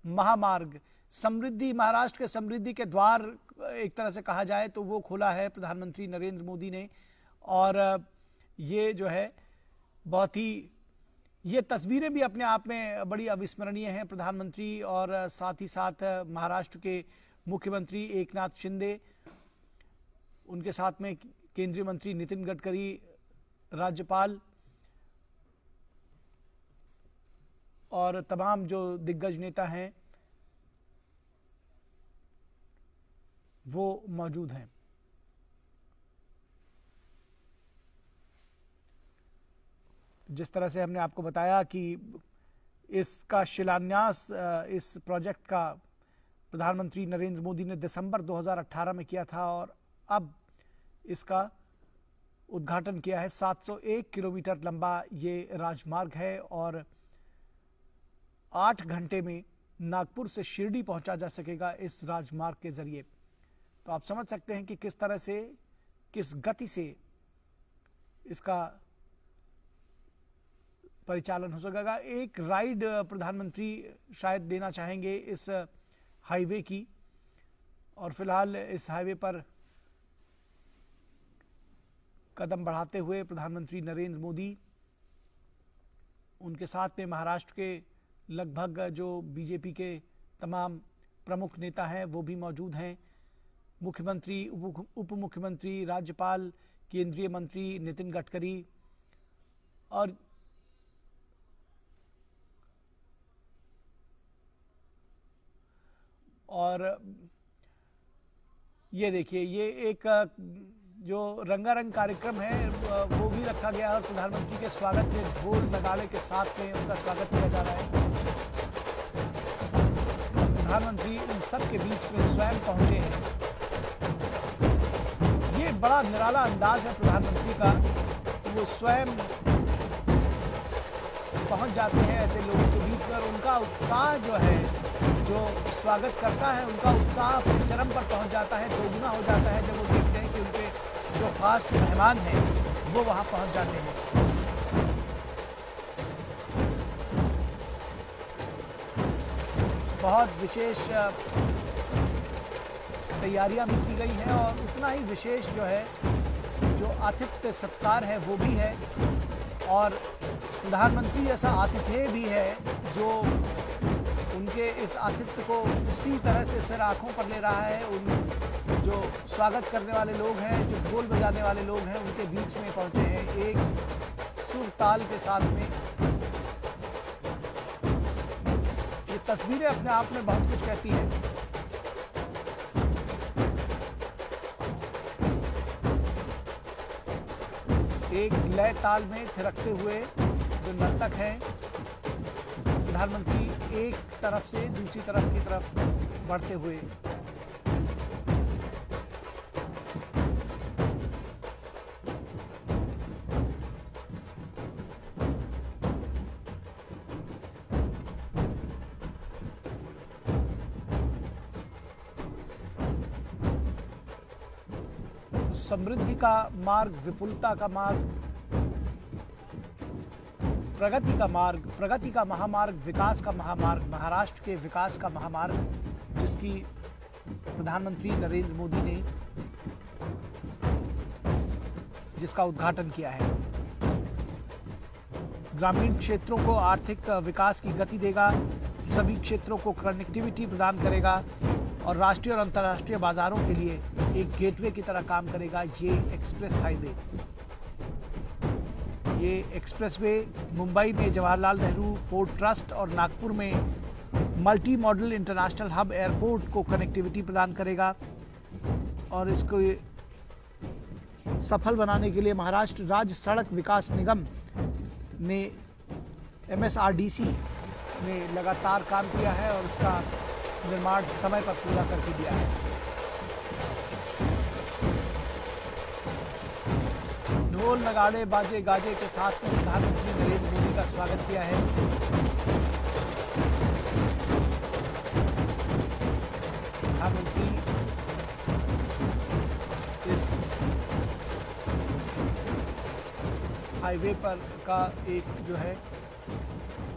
महामार्ग, समृद्धि, महाराष्ट्र के समृद्धि के द्वार एक तरह से कहा जाए तो वो खोला है प्रधानमंत्री नरेंद्र मोदी ने। और ये जो है बहुत ही, ये तस्वीरें भी अपने आप में बड़ी अविस्मरणीय हैं। प्रधानमंत्री और साथ ही साथ महाराष्ट्र के मुख्यमंत्री एकनाथ शिंदे, उनके साथ में केंद्रीय मंत्री नितिन गडकरी, राज्यपाल और तमाम जो दिग्गज नेता हैं वो मौजूद हैं। जिस तरह से हमने आपको बताया कि इसका शिलान्यास, इस प्रोजेक्ट का प्रधानमंत्री नरेंद्र मोदी ने दिसंबर 2018 में किया था और अब इसका उद्घाटन किया है। 701 किलोमीटर लंबा ये राजमार्ग है और 8 घंटे में नागपुर से शिरडी पहुंचा जा सकेगा इस राजमार्ग के जरिए। तो आप समझ सकते हैं कि किस तरह से, किस गति से इसका परिचालन हो सकेगा। एक राइड प्रधानमंत्री शायद देना चाहेंगे इस हाईवे की, और फिलहाल इस हाईवे पर कदम बढ़ाते हुए प्रधानमंत्री नरेंद्र मोदी, उनके साथ में महाराष्ट्र के लगभग जो बीजेपी के तमाम प्रमुख नेता हैं वो भी मौजूद हैं। मुख्यमंत्री, उप मुख्यमंत्री, राज्यपाल, केंद्रीय मंत्री नितिन गडकरी और ये देखिए, ये एक जो रंगारंग कार्यक्रम है वो भी रखा गया है और प्रधानमंत्री के स्वागत में ढोल नगाड़े के साथ में उनका स्वागत किया जा रहा है। प्रधानमंत्री उन सब के बीच में स्वयं पहुंचे हैं। ये बड़ा निराला अंदाज है प्रधानमंत्री का, वो स्वयं पहुंच जाते हैं ऐसे लोगों के बीच में, और उनका उत्साह जो है, जो स्वागत करता है उनका उत्साह अपने चरम पर पहुंच जाता है, दोगुना हो जाता है जब वो देखते हैं कि उनके जो खास मेहमान हैं वो वहां पहुंच जाते हैं। बहुत विशेष तैयारियां भी की गई हैं और उतना ही विशेष जो है, जो आतिथ्य सत्कार है वो भी है, और प्रधानमंत्री जैसा आतिथ्य भी है जो उनके इस आतिथ्य को उसी तरह से सिर आंखों पर ले रहा है। उन जो स्वागत करने वाले लोग हैं, जो ढोल बजाने वाले लोग हैं, उनके बीच में पहुंचे हैं एक सुर ताल के साथ में। ये तस्वीरें अपने आप में बहुत कुछ कहती हैं। एक लय ताल में थिरकते हुए जो नर्तक हैं, प्रधानमंत्री एक तरफ से दूसरी तरफ की तरफ बढ़ते हुए। समृद्धि का मार्ग, विपुलता का मार्ग, प्रगति का मार्ग, प्रगति का महामार्ग, विकास का महामार्ग, महाराष्ट्र के विकास का महामार्ग, जिसकी प्रधानमंत्री नरेंद्र मोदी ने जिसका उद्घाटन किया है। ग्रामीण क्षेत्रों को आर्थिक विकास की गति देगा, सभी क्षेत्रों को कनेक्टिविटी प्रदान करेगा और राष्ट्रीय और अंतर्राष्ट्रीय बाजारों के लिए एक गेटवे की तरह काम करेगा ये एक्सप्रेस हाईवे। ये एक्सप्रेसवे मुंबई में जवाहरलाल नेहरू पोर्ट ट्रस्ट और नागपुर में multi modal international hub airport को कनेक्टिविटी प्रदान करेगा, और इसको सफल बनाने के लिए महाराष्ट्र राज्य सड़क विकास निगम ने MSRDC ने लगातार काम किया है और उसका निर्माण समय पर पूरा करके दिया है। ढोल नगाड़े बाजे गाजे के साथ में प्रधानमंत्री नरेंद्र मोदी का स्वागत किया है। प्रधानमंत्री इस हाईवे पर का एक जो है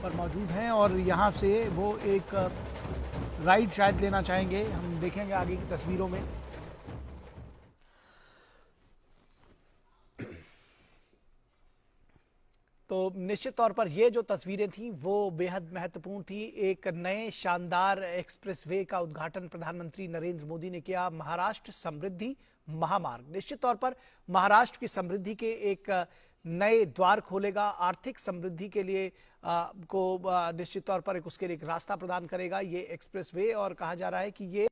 पर मौजूद हैं और यहाँ से वो एक राइड शायद लेना चाहेंगे, हम देखेंगे आगे की तस्वीरों में। तो निश्चित तौर पर ये जो तस्वीरें थी वो बेहद महत्वपूर्ण थी। एक नए शानदार एक्सप्रेसवे का उद्घाटन प्रधानमंत्री नरेंद्र मोदी ने किया। महाराष्ट्र समृद्धि महामार्ग निश्चित तौर पर महाराष्ट्र की समृद्धि के एक नए द्वार खोलेगा, आर्थिक समृद्धि के लिए निश्चित तौर पर उसके लिए एक रास्ता प्रदान करेगा ये एक्सप्रेसवे। और कहा जा रहा है कि ये